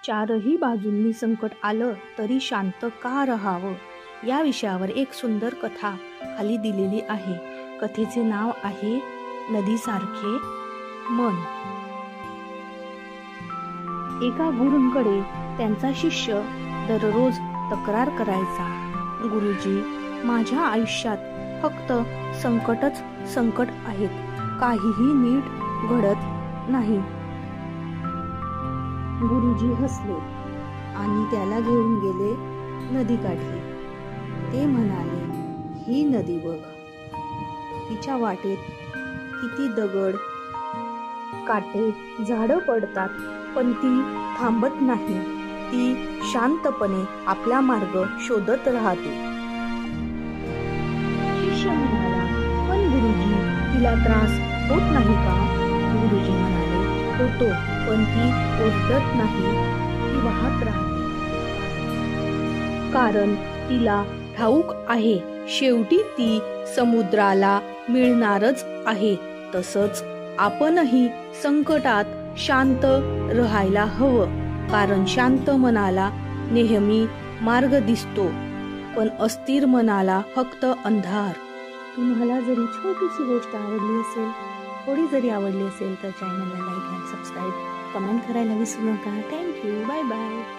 चारही बाजूंनी संकट आलं तरी शांत का राहावं या विषयावर एक सुंदर कथा खाली दिलेली आहे। कथेचे नाव आहे नदीसारखे मन। एका गुरूंकडे त्यांचा शिष्य दररोज तक्रार करायचा, गुरुजी, माझ्या आयुष्यात फक्त संकटच संकट आहेत, काहीही नीट घडत नाही। गुरुजी हसले आणि त्याला घेऊन गेले नदीकाठी। ते म्हणाले, ही नदी बघ, तिच्या वाटेत किती दगड काटे झाडं पडतात, पण ती थांबत नाही, ती शांतपणे आपला मार्ग शोधत राहते। शिष्य म्हणाला, पण गुरुजी, तिला त्रास होत नाही का? गुरुजी म्हणाले, होतो, पण ती ओरडत नाही, ती वाहत राहते, कारण तिला ठाऊक आहे शेवटी ती समुद्राला मिळणारच आहे। तसंच आपणही संकटात शांत राहायला हवं, कारण शांत मनाला नेहमी मार्ग दिसतो, पण अस्थिर मनाला फक्त अंधार। तुम्हाला जरी छोटीशी गोष्ट आवडली असेल, थोडी जरी आवडली असेल तर चॅनलला लाईक आणि सबस्क्राईब, कमेंट करायला विसरू नका। Thank you, bye bye.